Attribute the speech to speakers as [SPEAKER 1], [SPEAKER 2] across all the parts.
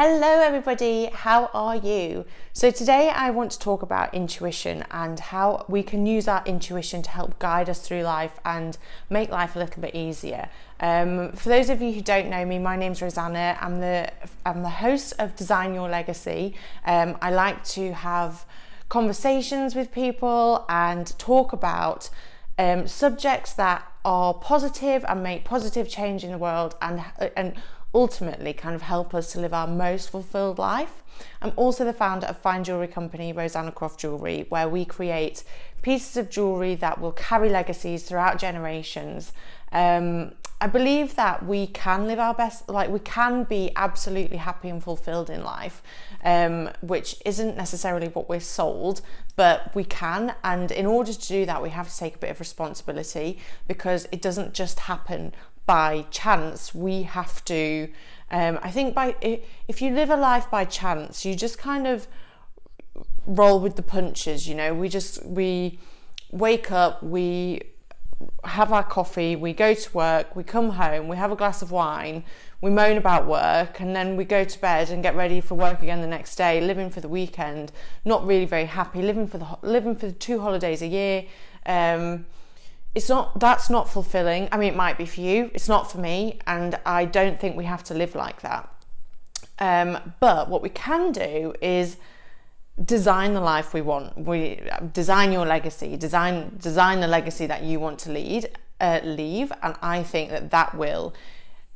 [SPEAKER 1] Hello everybody, how are you? So today I want to talk about intuition and how we can use our intuition to help guide us through life and make life a little bit easier. For those of you who don't know me, my name's Rosanna. I'm the host of Design Your Legacy. I like to have conversations with people and talk about subjects that are positive and make positive change in the world and ultimately kind of help us to live our most fulfilled life. I'm also the founder of fine jewellery company Rosanna Croft Jewellery, where we create pieces of jewellery that will carry legacies throughout generations. I believe that we can live our best, we can be absolutely happy and fulfilled in life, which isn't necessarily what we're sold, but we can. And in order to do that, we have to take a bit of responsibility, because it doesn't just happen by chance. We have to, I think if you live a life by chance, you just kind of roll with the punches, you know. We wake up, we have our coffee, we go to work, we come home, we have a glass of wine, we moan about work, and then we go to bed and get ready for work again the next day, living for the weekend, not really very happy, living for the 2 holidays a year. That's not fulfilling. I mean, it might be for you, it's not for me, and I don't think we have to live like that. But what we can do is design the life we want. We design your legacy, design the legacy that you want to leave, and I think that will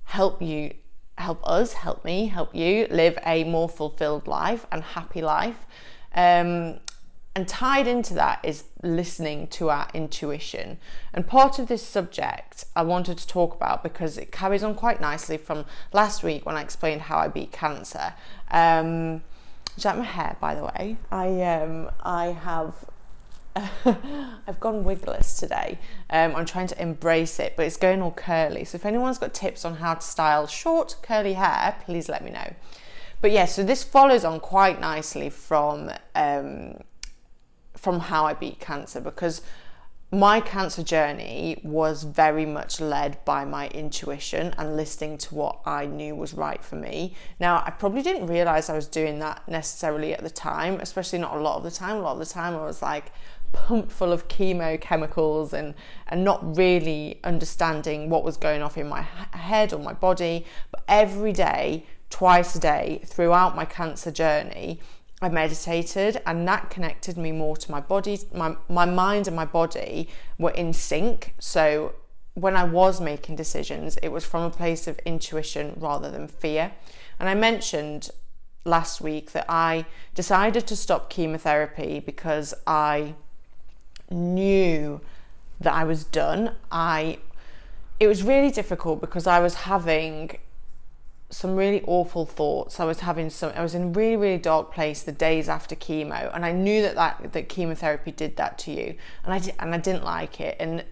[SPEAKER 1] help me, help you live a more fulfilled life and happy life. And tied into that is listening to our intuition. And part of this subject I wanted to talk about because it carries on quite nicely from last week when I explained how I beat cancer. Is that my hair, by the way? I have I've gone wigless today. I'm trying to embrace it, but it's going all curly. So if anyone's got tips on how to style short curly hair, please let me know. But yeah, so this follows on quite nicely from how I beat cancer, because my cancer journey was very much led by my intuition and listening to what I knew was right for me. Now, I probably didn't realize I was doing that necessarily at the time, especially not a lot of the time. A lot of the time I was like pumped full of chemo chemicals and not really understanding what was going off in my head or my body. But every day, twice a day throughout my cancer journey, I meditated, and that connected me more to my body. My mind and my body were in sync. So when I was making decisions, it was from a place of intuition rather than fear. And I mentioned last week that I decided to stop chemotherapy because I knew that I was done. It was really difficult because I was having some really awful thoughts. I was in a really, really dark place the days after chemo, and I knew that chemotherapy did that to you, and I didn't like it, and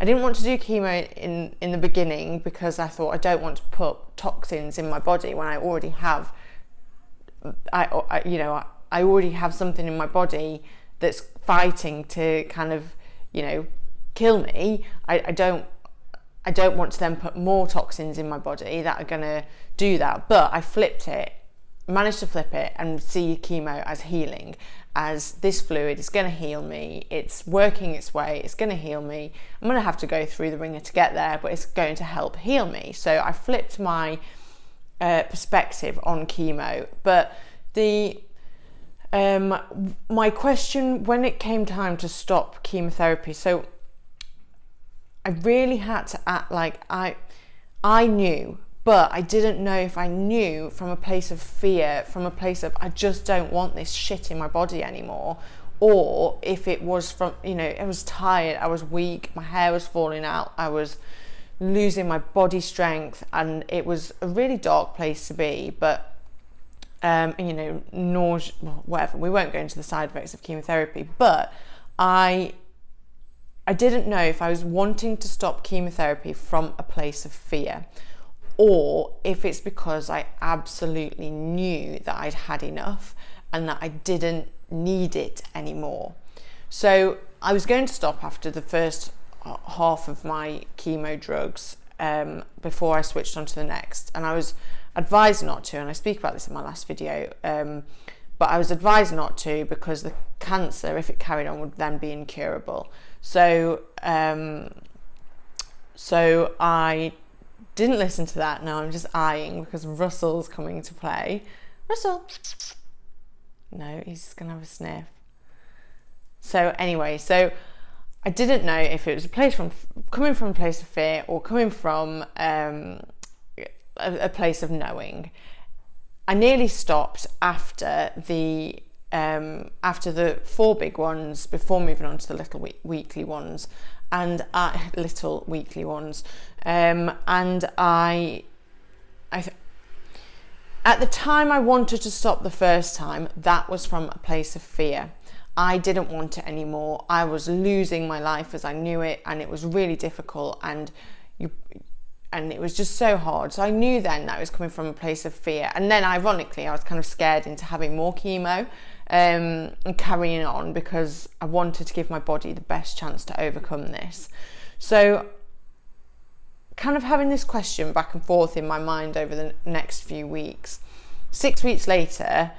[SPEAKER 1] I didn't want to do chemo in the beginning because I thought I don't want to put toxins in my body when I already have I already have something in my body that's fighting to kind of, kill me. I don't want to then put more toxins in my body that are going to do that. But I managed to flip it and see chemo as healing, as this fluid is going to heal me. It's working its way. It's going to heal me. I'm going to have to go through the ringer to get there, but it's going to help heal me. So I flipped my perspective on chemo. But my question when it came time to stop chemotherapy, so I really had to act like I knew, but I didn't know if I knew from a place of fear, from a place of I just don't want this shit in my body anymore, or if it was from, I was tired, I was weak, my hair was falling out, I was losing my body strength, and it was a really dark place to be. But nausea, whatever, we won't go into the side effects of chemotherapy, but I didn't know if I was wanting to stop chemotherapy from a place of fear, or if it's because I absolutely knew that I'd had enough and that I didn't need it anymore. So I was going to stop after the first half of my chemo drugs before I switched on to the next, and I was advised not to, and I speak about this in my last video, but I was advised not to because the cancer, if it carried on, would then be incurable. So I didn't listen to that. Now I'm just eyeing because Russell's coming to play. Russell. No, he's going to have a sniff. So anyway, so I didn't know if it was coming from a place of fear or coming from a place of knowing. I nearly stopped after the 4 big ones before moving on to the little weekly ones, and at the time I wanted to stop the first time, that was from a place of fear. I didn't want it anymore. I was losing my life as I knew it, and it was really difficult, and it was just so hard. So I knew then that it was coming from a place of fear. And then ironically, I was kind of scared into having more chemo and carrying on because I wanted to give my body the best chance to overcome this. So kind of having this question back and forth in my mind over the next few weeks. 6 weeks later,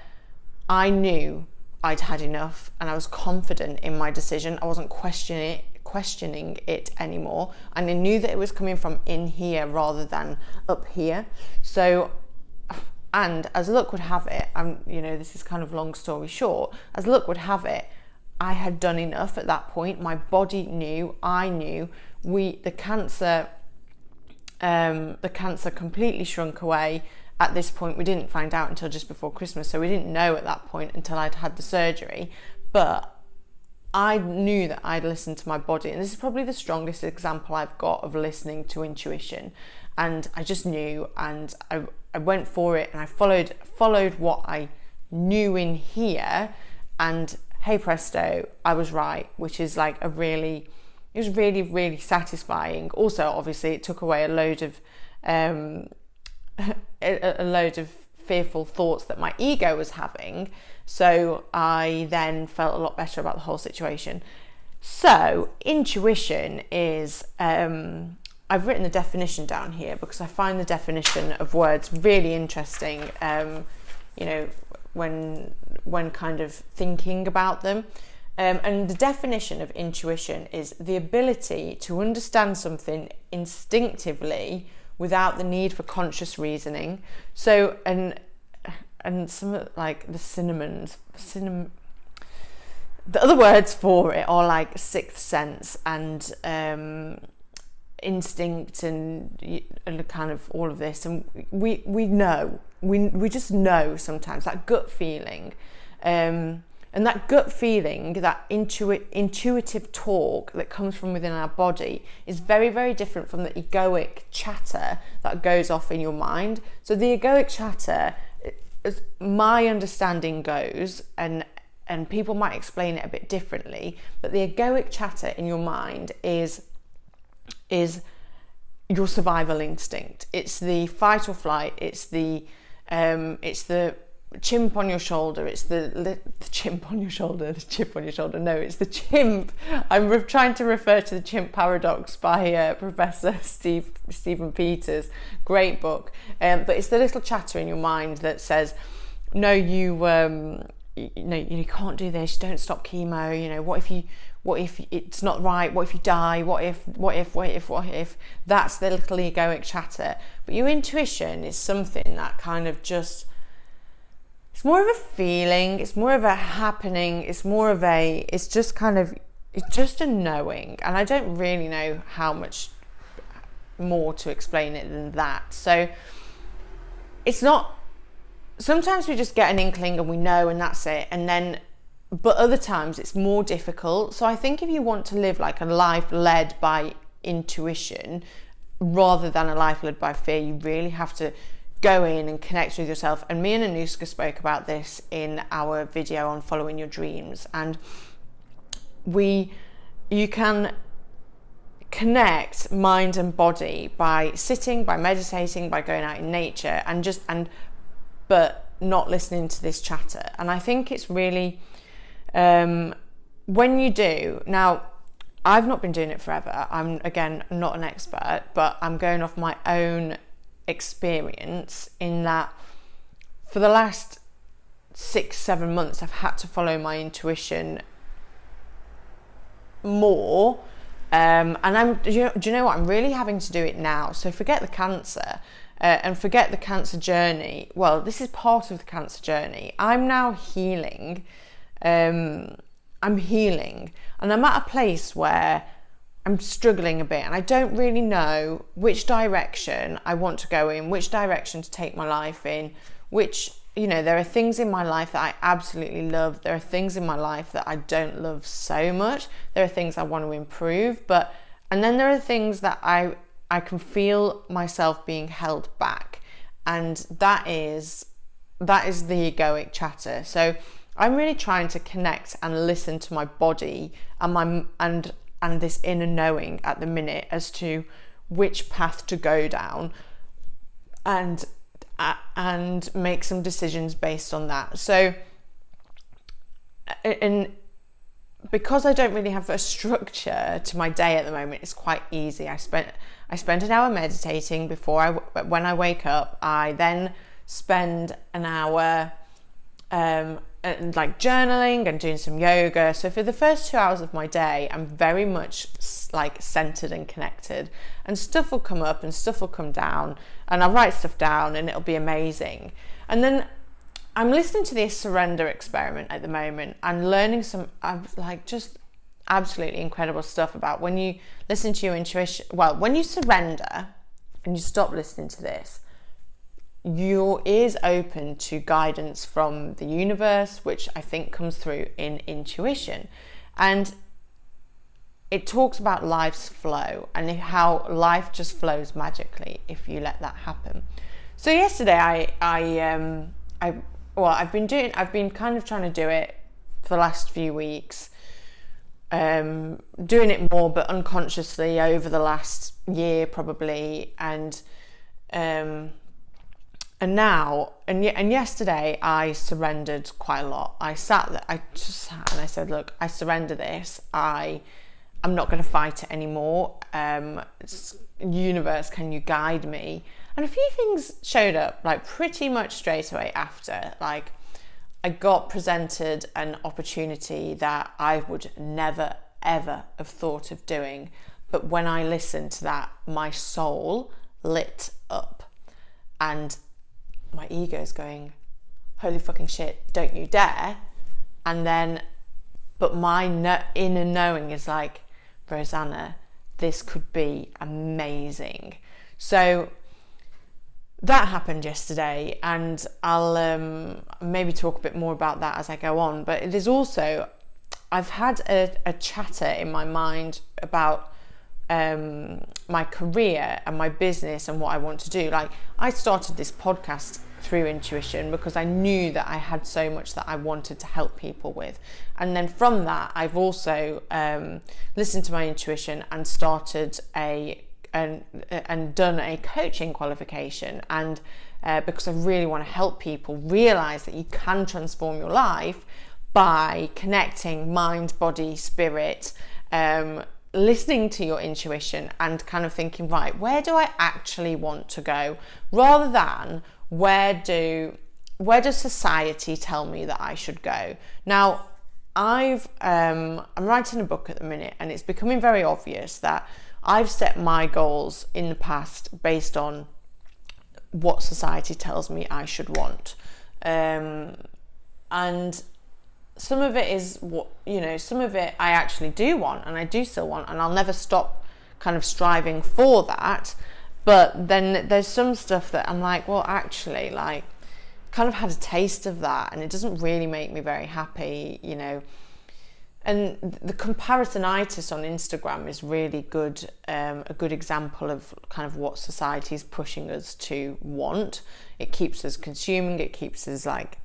[SPEAKER 1] I knew I'd had enough, and I was confident in my decision. I wasn't questioning it anymore, and I knew that it was coming from in here rather than up here. So, and as luck would have it, this is kind of long story short, as luck would have it, I had done enough at that point. My body knew, I knew, the cancer completely shrunk away. At this point, we didn't find out until just before Christmas, so we didn't know at that point until I'd had the surgery. But I knew that I'd listened to my body, and this is probably the strongest example I've got of listening to intuition. And I just knew, and I went for it, and I followed what I knew in here, and hey presto, I was right, which is like it was really, really satisfying. Also, obviously, it took away a load of fearful thoughts that my ego was having. So I then felt a lot better about the whole situation. So intuition is, I've written the definition down here because I find the definition of words really interesting, when kind of thinking about them. And the definition of intuition is the ability to understand something instinctively without the need for conscious reasoning. So, and some like the other words for it are like sixth sense and instinct and kind of all of this. And we know, we just know sometimes that gut feeling. And that gut feeling, that intuitive talk that comes from within our body is very, very different from the egoic chatter that goes off in your mind. So the egoic chatter, as my understanding goes, and people might explain it a bit differently, but the egoic chatter in your mind is your survival instinct. It's the fight or flight. It's the chimp on your shoulder. It's the chimp on your shoulder. The chip on your shoulder. No, it's the chimp. I'm trying to refer to the Chimp Paradox by Professor Stephen Peters. Great book. But it's the little chatter in your mind that says, "No, you can't do this. Don't stop chemo. What if it's not right? What if you die? What if? That's the little egoic chatter. But your intuition is something that kind of just, it's more of a feeling, it's more of a happening, it's just a knowing. And I don't really know how much more to explain it than that. So it's not, sometimes we just get an inkling and we know and that's it. But other times it's more difficult. So I think if you want to live like a life led by intuition rather than a life led by fear, you really have to go in and connect with yourself. And me and Anuska spoke about this in our video on following your dreams. And you can connect mind and body by sitting, by meditating, by going out in nature, but not listening to this chatter. And I think it's really, when you do, now I've not been doing it forever. I'm, again, not an expert, but I'm going off my own experience in that for the last 6-7 months I've had to follow my intuition more, and do you know what, I'm really having to do it now. So forget the cancer, and forget the cancer journey. Well, this is part of the cancer journey. I'm now healing. I'm healing, and I'm at a place where I'm struggling a bit, and I don't really know which direction I want to go in, which direction to take my life in, which, there are things in my life that I absolutely love. There are things in my life that I don't love so much. There are things I want to improve, and then there are things that I can feel myself being held back, and that is the egoic chatter. So I'm really trying to connect and listen to my body and this inner knowing at the minute as to which path to go down, and make some decisions based on that. So, and because I don't really have a structure to my day at the moment, it's quite easy. I spent an hour meditating when I wake up. I then spend an hour like journaling and doing some yoga. So for the first 2 hours of my day, I'm very much like centered and connected, and stuff will come up and stuff will come down, and I'll write stuff down and it'll be amazing. And then I'm listening to this surrender experiment at the moment and learning some like just absolutely incredible stuff about when you listen to your intuition. Well, when you surrender and you stop listening to this, your ears open to guidance from the universe, which I think comes through in intuition. And it talks about life's flow and how life just flows magically if you let that happen. So yesterday I've been kind of trying to do it for the last few weeks, doing it more but unconsciously over the last year probably, and yesterday I surrendered quite a lot. I just sat and I said, look, I surrender this. I'm not going to fight it anymore. Universe, can you guide me? And a few things showed up like pretty much straight away after. Like, I got presented an opportunity that I would never ever have thought of doing, but when I listened to that, my soul lit up, and my ego is going, holy fucking shit, don't you dare. And then, but my inner knowing is like, Rosanna, this could be amazing. So that happened yesterday, and I'll maybe talk a bit more about that as I go on. But there's also, I've had a chatter in my mind about my career and my business and what I want to do. Like, I started this podcast through intuition because I knew that I had so much that I wanted to help people with, and then from that I've also listened to my intuition and started and done a coaching qualification, and because I really want to help people realize that you can transform your life by connecting mind, body, spirit, listening to your intuition and kind of thinking, right, where do I actually want to go, rather than where does society tell me that I should go. Now, I'm writing a book at the minute, and it's becoming very obvious that I've set my goals in the past based on what society tells me I should want, and some of it is what, some of it I actually do want, and I do still want, and I'll never stop kind of striving for that. But then there's some stuff that I'm like, well, actually, like, kind of had a taste of that, and it doesn't really make me very happy, And the comparisonitis on Instagram is really good, a good example of kind of what society is pushing us to want. It keeps us consuming, it keeps us like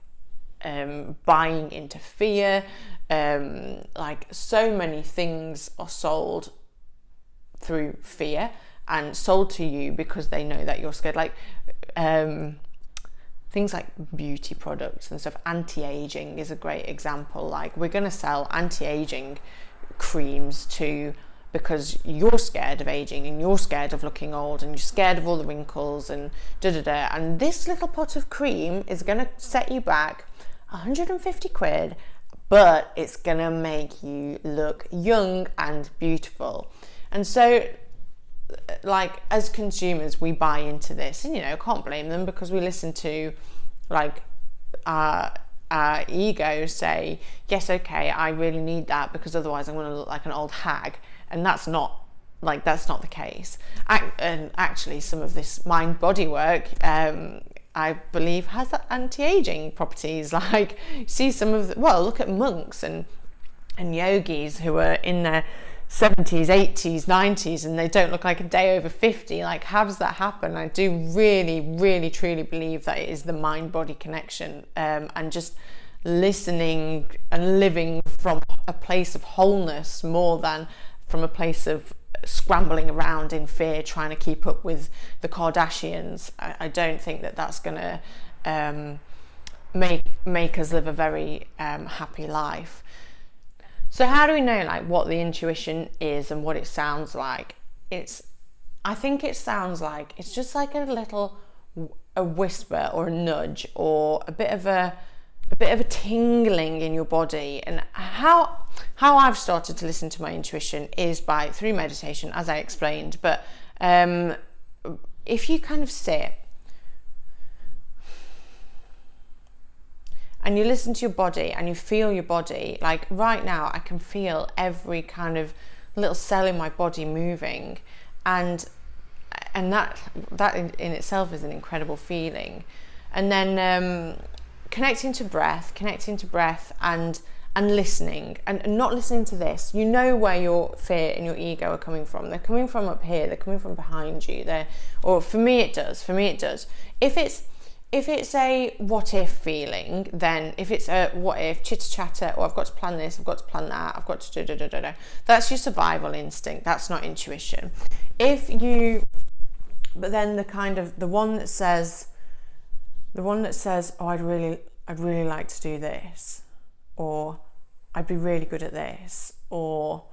[SPEAKER 1] buying into fear. Like, so many things are sold through fear and sold to you because they know that you're scared. Like things like beauty products and stuff. Anti-aging is a great example. Like, we're going to sell anti-aging creams to because you're scared of aging and you're scared of looking old and you're scared of all the wrinkles and da-da-da. And this little pot of cream is going to set you back 150 quid, but it's going to make you look young and beautiful. And so, like, as consumers, we buy into this, and, you know, can't blame them, because we listen to, like, our ego say, yes, okay, I really need that, because otherwise I'm going to look like an old hag. And that's not the case. And actually, some of this mind-body work, I believe, has anti-aging properties. Like, see some of look at monks and yogis who are in their 70s, 80s, 90s, and they don't look like a day over 50. Like, how does that happen? I do really, really, truly believe that it is the mind-body connection, and just listening and living from a place of wholeness more than from a place of scrambling around in fear, trying to keep up with the Kardashians. I don't think that that's going to make us live a very happy life. So how do we know, like, what the intuition is and what it sounds like? I think it sounds like it's just like a whisper or a nudge or a bit of a tingling in your body. And how I've started to listen to my intuition is through meditation, as I explained. But if you kind of sit and you listen to your body and you feel your body, like right now I can feel every kind of little cell in my body moving, and that in itself is an incredible feeling. And then connecting to breath and listening, and not listening to this. You know where your fear and your ego are coming from. They're coming from up here, they're coming from behind you. Or for me it does. If it's a what if feeling, then if it's a what if, chitter chatter, or I've got to plan this, I've got to plan that, I've got to do, that's your survival instinct. That's not intuition. But then the one that says, oh, I'd really like to do this, or I'd be really good at this, or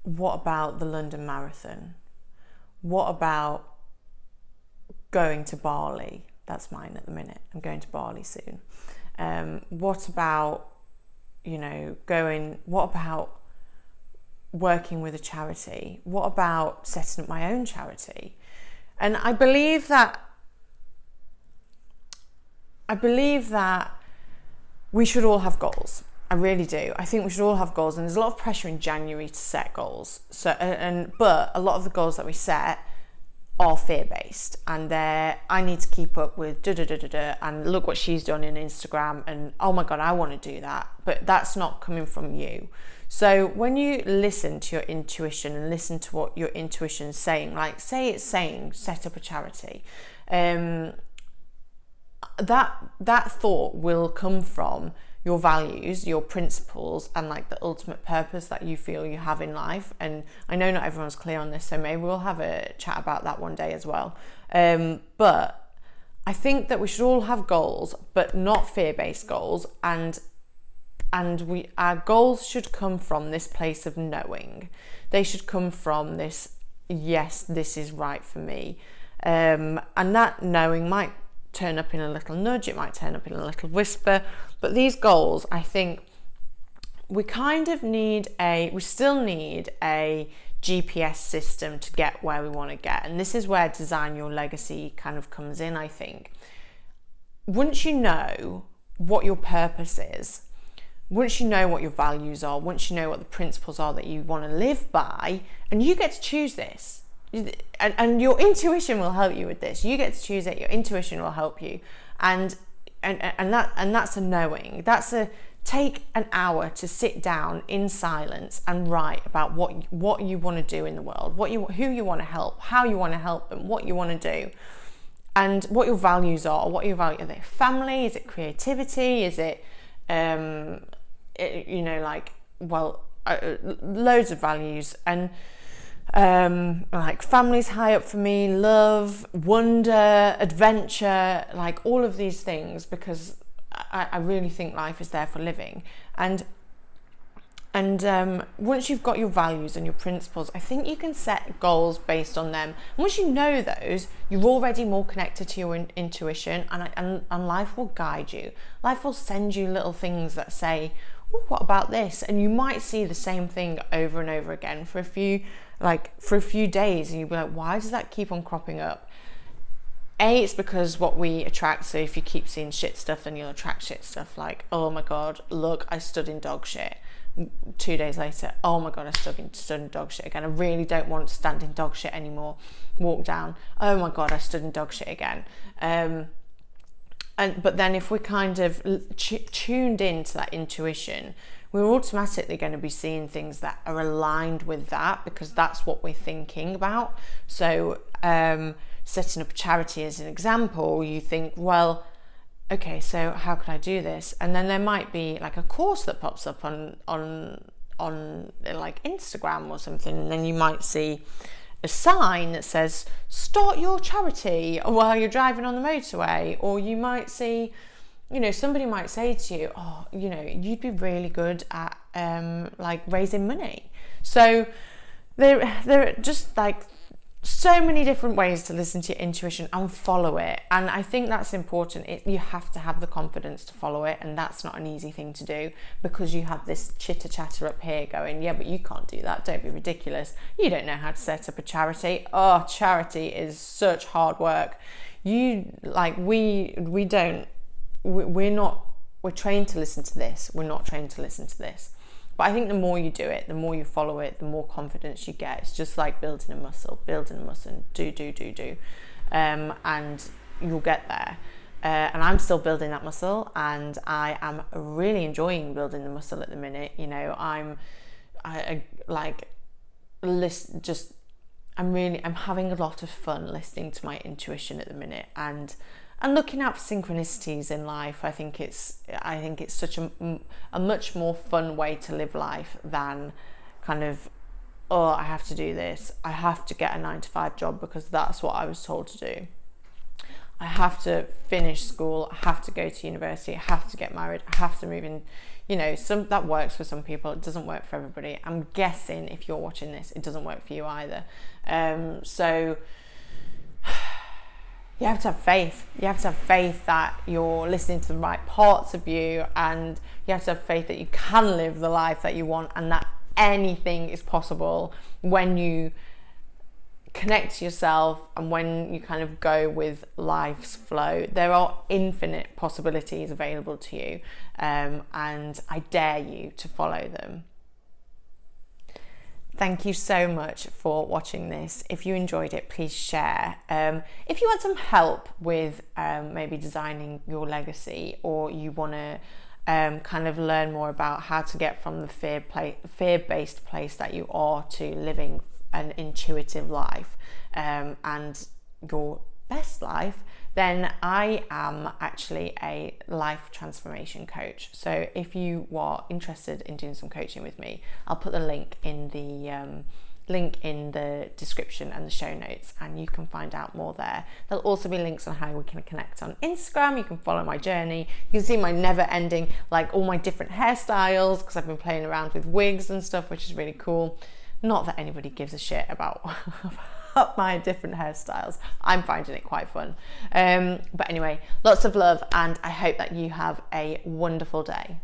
[SPEAKER 1] what about the London Marathon? What about going to Bali? That's mine at the minute. I'm going to Bali soon. What about, what about working with a charity? What about setting up my own charity? And I believe that we should all have goals. I really do. I think we should all have goals, and there's a lot of pressure in January to set goals. But a lot of the goals that we set are fear-based, and I need to keep up with and look what she's done in Instagram, and oh my god, I want to do that. But that's not coming from you. So when you listen to your intuition and listen to what your intuition is saying, like say it's saying set up a charity, that thought will come from your values, your principles, and like the ultimate purpose that you feel you have in life. And I know not everyone's clear on this, so maybe we'll have a chat about that one day as well. But I think that we should all have goals, but not fear-based goals, and our goals should come from this place of knowing. They should come from this, yes, this is right for me. And that knowing might turn up in a little nudge, it might turn up in a little whisper, but these goals, I think we still need a GPS system to get where we want to get. And this is where design your legacy kind of comes in, I think. Once you know what your purpose is, once you know what your values are, once you know what the principles are that you want to live by, and you get to choose this, and your intuition will help you with this. You get to choose it. Your intuition will help you, and that's a knowing. That's a take an hour to sit down in silence and write about what you want to do in the world, who you want to help, how you want to help them, what you want to do, and what your values are. What your values are? They family? Is it creativity? Is it loads of values, and like family's high up for me, love, wonder, adventure, like all of these things, because I really think life is there for living. And And once you've got your values and your principles, I think you can set goals based on them. Once you know those, you're already more connected to your intuition, and life will guide you. Life will send you little things that say, oh, what about this? And you might see the same thing over and over again for a few days, and you'll be like, why does that keep on cropping up? It's because what we attract. So if you keep seeing shit stuff, then you'll attract shit stuff. Like, oh my God, look, I stood in dog shit. 2 days later, oh my God, I stood in dog shit again. I really don't want to stand in dog shit anymore. Walk down, oh my God, I stood in dog shit again. But then if we're kind of tuned into that intuition, we're automatically going to be seeing things that are aligned with that, because that's what we're thinking about. So setting up a charity as an example, you think, well, okay, so how can I do this? And then there might be like a course that pops up on like Instagram or something, and then you might see a sign that says start your charity while you're driving on the motorway. Or you might see, somebody might say to you, oh, you'd be really good at like raising money. So there are just like so many different ways to listen to your intuition and follow it. And I think that's important. You have to have the confidence to follow it, and that's not an easy thing to do, because you have this chitter chatter up here going, yeah, but you can't do that, don't be ridiculous, you don't know how to set up a charity. Oh, charity is such hard work. We're trained to listen to this, we're not trained to listen to this. But I think the more you do it, the more you follow it, the more confidence you get. It's just like building a muscle, and do. And you'll get there. And I'm still building that muscle, and I am really enjoying building the muscle at the minute. I'm having a lot of fun listening to my intuition at the minute, and looking out for synchronicities in life. I think it's such a much more fun way to live life than kind of, oh, I have to do this, I have to get a 9-to-5 job because that's what I was told to do, I have to finish school, I have to go to university, I have to get married, I have to move in. Some that works for some people, it doesn't work for everybody. I'm guessing if you're watching this, it doesn't work for you either. So you have to have faith. You have to have faith that you're listening to the right parts of you, and you have to have faith that you can live the life that you want, and that anything is possible when you connect to yourself and when you kind of go with life's flow. There are infinite possibilities available to you, and I dare you to follow them. Thank you so much for watching this. If you enjoyed it, please share. If you want some help with maybe designing your legacy, or you want to kind of learn more about how to get from the fear-based place that you are to living an intuitive life and your best life, then I am actually a life transformation coach. So if you are interested in doing some coaching with me, I'll put the link in the description and the show notes, and you can find out more there. There'll also be links on how we can connect on Instagram. You can follow my journey. You can see my never ending, like all my different hairstyles, because I've been playing around with wigs and stuff, which is really cool. Not that anybody gives a shit about my different hairstyles. I'm finding it quite fun. But anyway, lots of love, and I hope that you have a wonderful day.